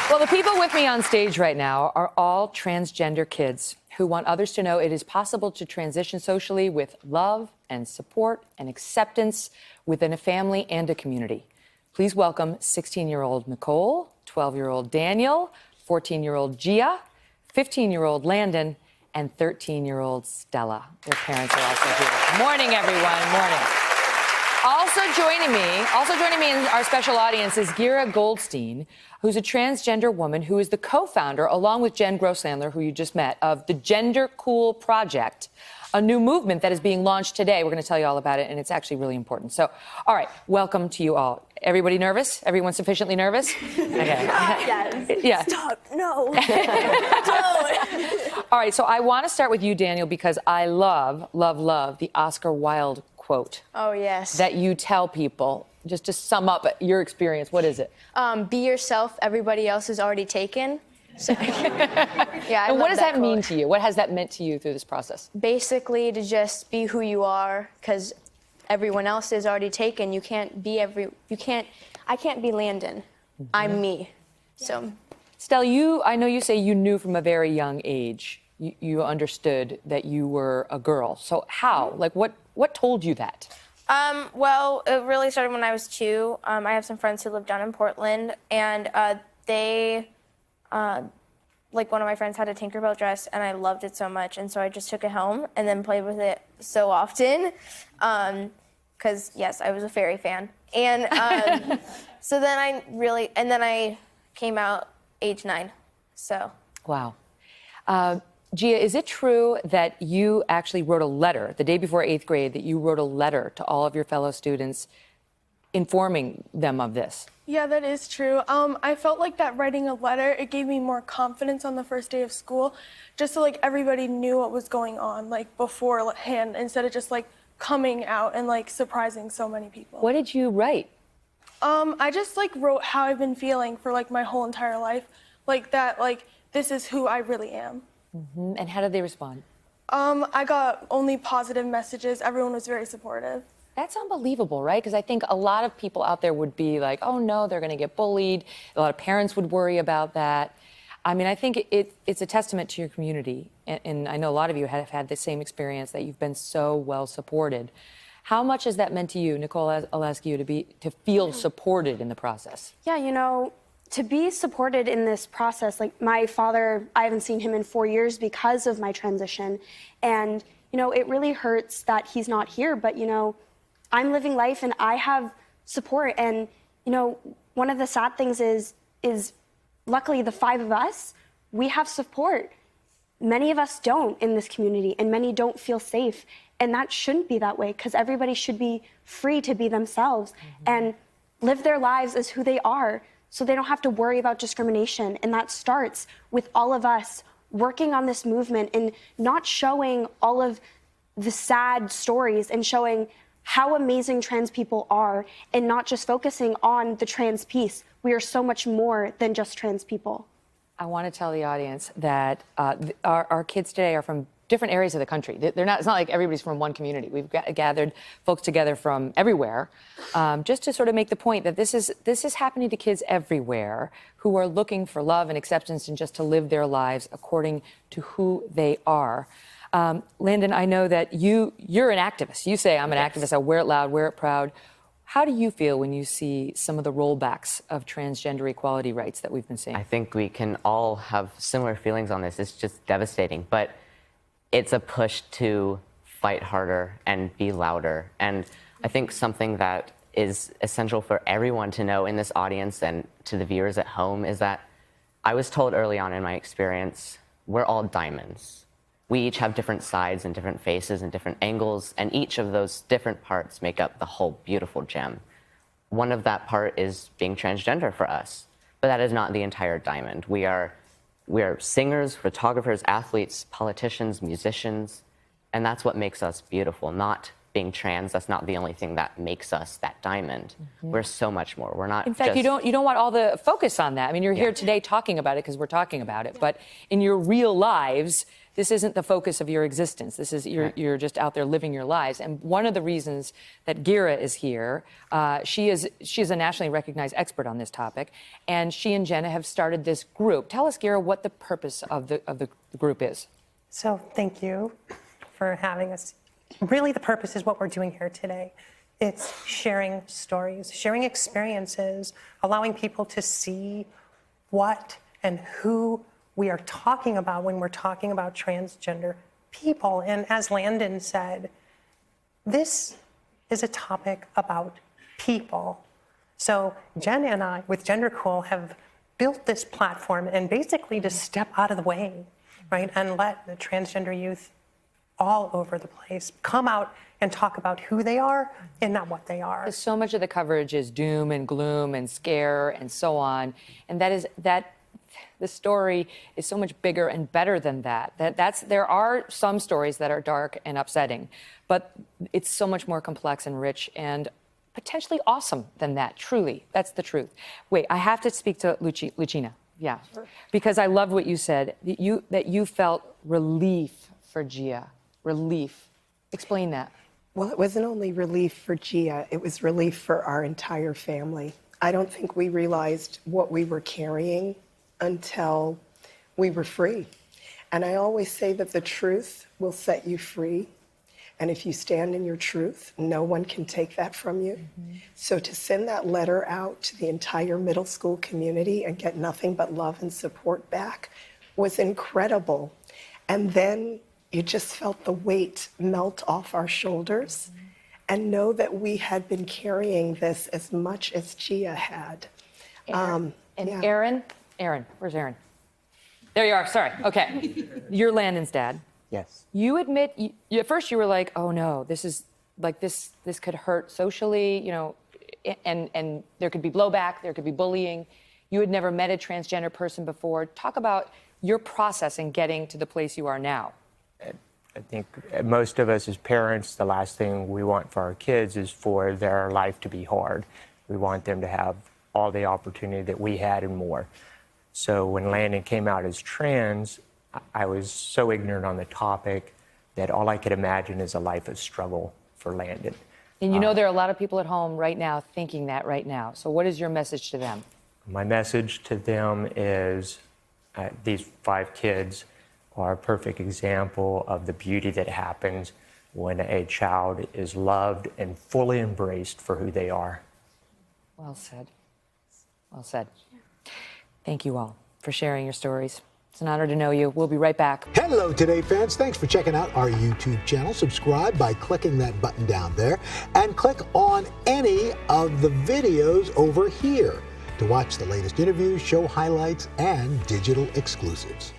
Well, the people with me on stage right now are all transgender kids who want others to know it is possible to transition socially with love and support and acceptance within a family and a community. Please welcome 16-year-old Nicole, 12-year-old Daniel, 14-year-old GEARAH, 15-year-old LANDON, and 13-year-old Stella. Their parents are also here. Morning, everyone. Morning. Also joining me in our special audience is GEARAH GOLDSTEIN, who's a transgender woman who is the co-founder, along with Jen Grosslandler, who you just met, of the GenderCool Project, a new movement that is being launched today. We're going to tell you all about it, and it's actually really important. So, all right, welcome to you all. Everybody nervous? Everyone sufficiently nervous? Okay. Yes. Yeah. Stop. No. All right, so I want to start with you, Daniel, because I love the Oscar Wilde quote. Oh, yes. That you tell people. Just to sum up your experience, what is it? Be yourself. Everybody else is already taken. So, yeah. And what does that mean to you? What has that meant to you through this process? Basically, to just be who you are, because everyone else is already taken. You can't be I can't be Landon. Mm-hmm. I'm me. So, Stella, I know you say you knew from a very young age. You understood that you were a girl. So how? Like, what told you that? Well, it really started when I was 2. I have some friends who live down in Portland, and they, like one of my friends had a Tinkerbell dress, and I loved it so much, and so I just took it home and then played with it so often, because, yes, I was a fairy fan. And so then I came out age 9, so. Wow. GEARAH, is it true that you actually wrote a letter the day before 8th grade, that you wrote a letter to all of your fellow students informing them of this? Yeah, that is true. I felt like that writing a letter, it gave me more confidence on the first day of school, just so like everybody knew what was going on like beforehand, instead of just like coming out and like surprising so many people. What did you write? I just like wrote how I've been feeling for like my whole entire life, like that, like this is who I really am. Mm-hmm. And how did they respond? I got only positive messages. Everyone was very supportive. That's unbelievable, right? Because I think a lot of people out there would be like, oh no, they're going to get bullied. A lot of parents would worry about that. I mean, I think it's a testament to your community. And I know a lot of you have had the same experience, that you've been so well supported. How much has that meant to you? Nicole, I'll ask you to feel supported in the process. Yeah, you know, to be supported in this process, like my father, I haven't seen him in 4 years because of my transition. And, you know, it really hurts that he's not here, but, you know, I'm living life and I have support. And, you know, one of the sad things is luckily the 5 of us, we have support. Many of us don't in this community, and many don't feel safe. And that shouldn't be that way, because everybody should be free to be themselves and live their lives as who they are, so they don't have to worry about discrimination. And that starts with all of us working on this movement and not showing all of the sad stories, and showing how amazing trans people are, and not just focusing on the trans piece. We are so much more than just trans people. I want to tell the audience that our kids today are from different areas of the country. It's not like everybody's from one community. We've gathered folks together from everywhere, just to sort of make the point that this is happening to kids everywhere who are looking for love and acceptance, and just to live their lives according to who they are. Landon, I know that you're an activist. You say, I'm an activist, I wear it loud, wear it proud. How do you feel when you see some of the rollbacks of transgender equality rights that we've been seeing? I think we can all have similar feelings on this. It's just devastating, but it's a push to fight harder and be louder. And I think something that is essential for everyone to know in this audience and to the viewers at home is that I was told early on in my experience, we're all diamonds. We each have different sides and different faces and different angles, and each of those different parts make up the whole beautiful gem. One of that part is being transgender for us, but that is not the entire diamond. We are singers, photographers, athletes, politicians, musicians, and that's what makes us beautiful, not being trans, that's not the only thing that makes us that diamond. We're so much more. We're not. In fact, you don't want all the focus on that. I mean, you're here today talking about it because we're talking about it, but in your real lives, this isn't the focus of your existence. This is you're just out there living your lives. And one of the reasons that GEARAH is here, she's a nationally recognized expert on this topic, and she and Jenna have started this group. Tell us, GEARAH, what the purpose of the group is. So thank you for having us. Really, the purpose is what we're doing here today. It's sharing stories, sharing experiences, allowing people to see what and who we are talking about when we're talking about transgender people. And as Landon said, this is a topic about people. So Jen and I, with GenderCool, have built this platform and basically to step out of the way, right, and let the transgender youth all over the place come out and talk about who they are and not what they are. So much of the coverage is doom and gloom and scare and so on, and the story is so much bigger and better than that. There are some stories that are dark and upsetting, but it's so much more complex and rich and potentially awesome than that, truly. That's the truth. Wait, I have to speak to Lucina. Yeah, because I love what you said, that you felt relief for GEARAH. Relief. Explain that. Well, it wasn't only relief for GEARAH, it was relief for our entire family. I don't think we realized what we were carrying until we were free. And I always say that the truth will set you free. And if you stand in your truth, no one can take that from you. So to send that letter out to the entire middle school community and get nothing but love and support back was incredible. And then you just felt the weight melt off our shoulders and know that we had been carrying this as much as GEARAH had. Aaron, where's Aaron? There you are, sorry, okay. You're Landon's dad. Yes. You admit, at first you were like, oh no, this could hurt socially, you know, and there could be blowback, there could be bullying. You had never met a transgender person before. Talk about your process in getting to the place you are now. I think most of us as parents, the last thing we want for our kids is for their life to be hard. We want them to have all the opportunity that we had and more. So when Landon came out as trans, I was so ignorant on the topic that all I could imagine is a life of struggle for Landon. And you know there are a lot of people at home right now thinking that right now. So what is your message to them? My message to them is these 5 kids are a perfect example of the beauty that happens when a child is loved and fully embraced for who they are. Well said. Well said. Thank you all for sharing your stories. It's an honor to know you. We'll be right back. Hello, Today fans. Thanks for checking out our YouTube channel. Subscribe by clicking that button down there and click on any of the videos over here to watch the latest interviews, show highlights, and digital exclusives.